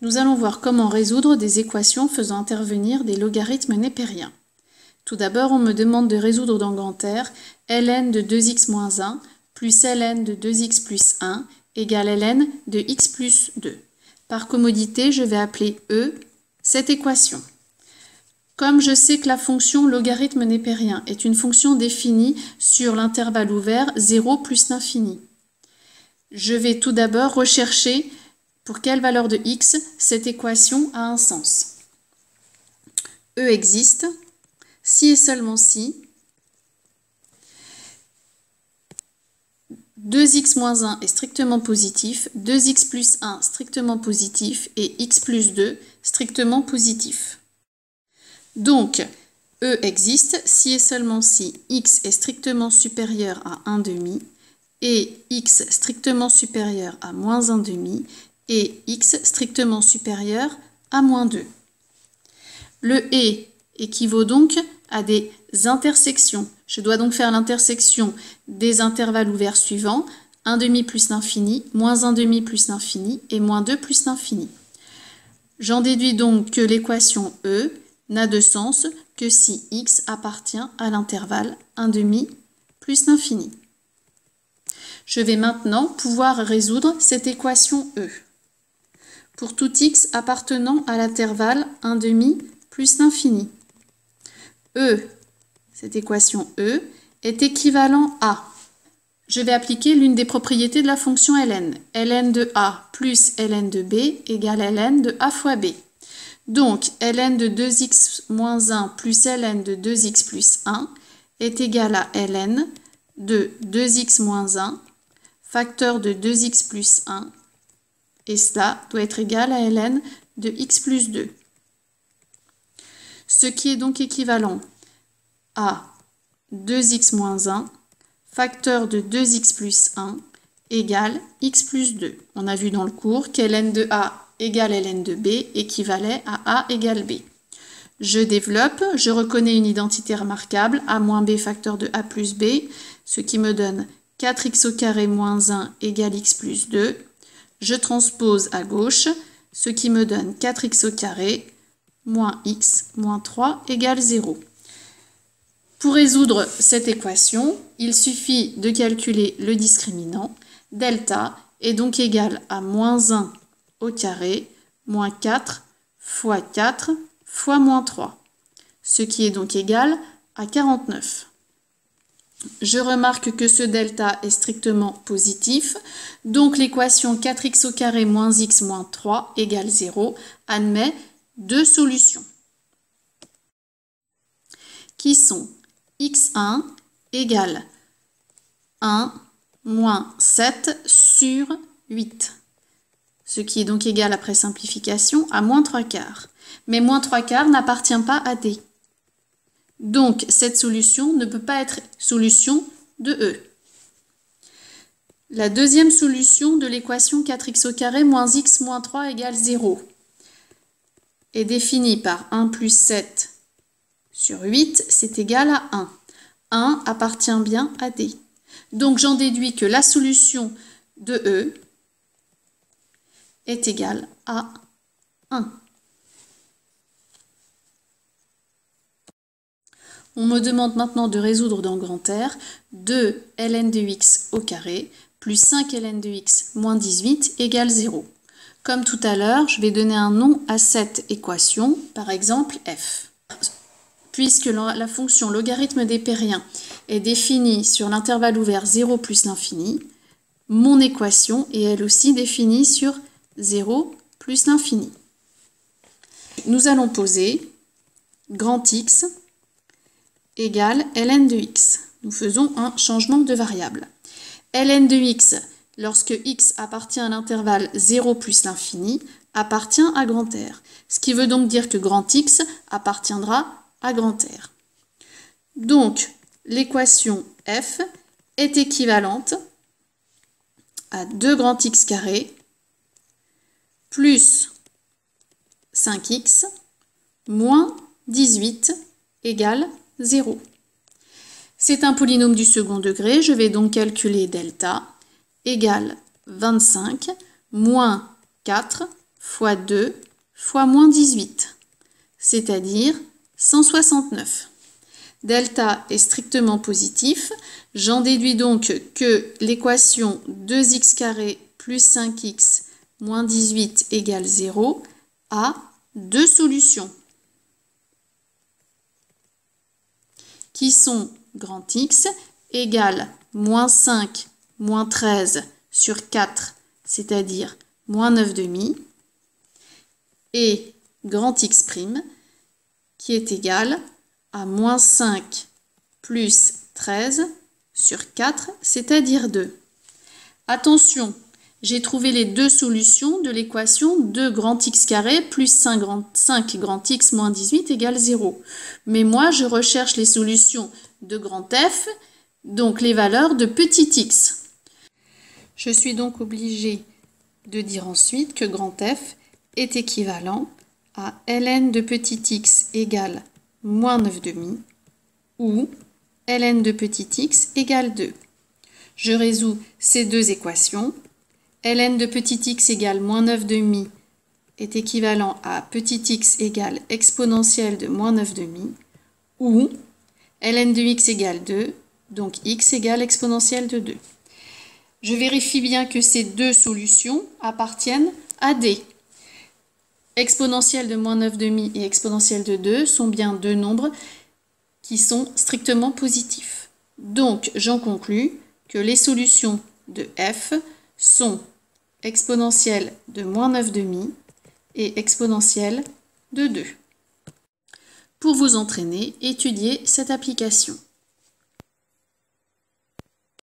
Nous allons voir comment résoudre des équations faisant intervenir des logarithmes népériens. Tout d'abord, on me demande de résoudre dans grand R ln de 2x moins 1 plus ln de 2x plus 1 égale ln de x plus 2. Par commodité, je vais appeler E cette équation. Comme je sais que la fonction logarithme népérien est une fonction définie sur l'intervalle ouvert 0 plus l'infini, je vais tout d'abord rechercher pour quelle valeur de x cette équation a un sens. E existe si et seulement si 2x moins 1 est strictement positif, 2x plus 1 strictement positif et x plus 2 strictement positif. Donc, E existe si et seulement si x est strictement supérieur à 1,5 et x strictement supérieur à moins 1,5 et x strictement supérieur à moins 2. Le et équivaut donc à des intersections. Je dois donc faire l'intersection des intervalles ouverts suivants, 1,5 plus l'infini, moins 1,5 plus l'infini et moins 2 plus l'infini. J'en déduis donc que l'équation E n'a de sens que si x appartient à l'intervalle 1,5 plus l'infini. Je vais maintenant pouvoir résoudre cette équation E. Pour tout x appartenant à l'intervalle 1,5 plus l'infini. E, cette équation E, est équivalent à. Je vais appliquer l'une des propriétés de la fonction ln. Ln de a plus ln de b égale ln de a fois b. Donc, ln de 2x moins 1 plus ln de 2x plus 1 est égal à ln de 2x moins 1 facteur de 2x plus 1. Et cela doit être égal à ln de x plus 2. Ce qui est donc équivalent à 2x moins 1 facteur de 2x plus 1 égale x plus 2. On a vu dans le cours qu'ln de a égale ln de b équivalait à a égale b. Je développe, je reconnais une identité remarquable, a moins b facteur de a plus b, ce qui me donne 4x au carré moins 1 égale x plus 2. Je transpose à gauche, ce qui me donne 4x au carré moins x moins 3 égale 0. Pour résoudre cette équation, il suffit de calculer le discriminant. Delta est donc égal à moins 1 au carré moins 4 fois 4 fois moins 3, ce qui est donc égal à 49. Je remarque que ce delta est strictement positif, donc l'équation 4x au carré moins x moins 3 égale 0 admet deux solutions, qui sont x1 égale 1 moins 7 sur 8, ce qui est donc égal après simplification à moins 3 quarts. Mais moins 3 quarts n'appartient pas à D. Donc, cette solution ne peut pas être solution de E. La deuxième solution de l'équation 4x au carré moins x moins 3 égale 0 est définie par 1 plus 7 sur 8, c'est égal à 1. 1 appartient bien à D. Donc, j'en déduis que la solution de E est égale à 1. On me demande maintenant de résoudre dans grand R 2 ln de x au carré plus 5 ln de x moins 18 égale 0. Comme tout à l'heure, je vais donner un nom à cette équation, par exemple f. Puisque la fonction logarithme népérien est définie sur l'intervalle ouvert 0 plus l'infini, mon équation est elle aussi définie sur 0 plus l'infini. Nous allons poser grand X égale ln de x. Nous faisons un changement de variable. Ln de x, lorsque x appartient à l'intervalle 0 plus l'infini, appartient à grand R. Ce qui veut donc dire que grand X appartiendra à grand R. Donc, l'équation f est équivalente à 2 grand X carré plus 5x moins 18 égale 0. C'est un polynôme du second degré, je vais donc calculer delta égale 25 moins 4 fois 2 fois moins 18, c'est-à-dire 169. Delta est strictement positif. J'en déduis donc que l'équation 2x carré plus 5x moins 18 égale 0 a deux solutions qui sont grand X égale moins 5 moins 13 sur 4, c'est-à-dire moins 9 demi, et grand X' qui est égal à moins 5 plus 13 sur 4, c'est-à-dire 2. Attention, j'ai trouvé les deux solutions de l'équation 2 grand X carré plus 5 grand X moins 18 égale 0. Mais moi, je recherche les solutions de grand F, donc les valeurs de petit x. Je suis donc obligée de dire ensuite que grand F est équivalent à ln de petit x égale moins 9 demi ou ln de petit x égale 2. Je résous ces deux équations. Ln de petit x égale moins 9 demi est équivalent à petit x égale exponentielle de moins 9 demi ou ln de x égale 2, donc x égale exponentielle de 2. Je vérifie bien que ces deux solutions appartiennent à D. Exponentielle de moins 9 demi et exponentielle de 2 sont bien deux nombres qui sont strictement positifs. Donc, j'en conclus que les solutions de f sont exponentielle de moins 9 demi et exponentielle de 2. Pour vous entraîner, étudiez cette application.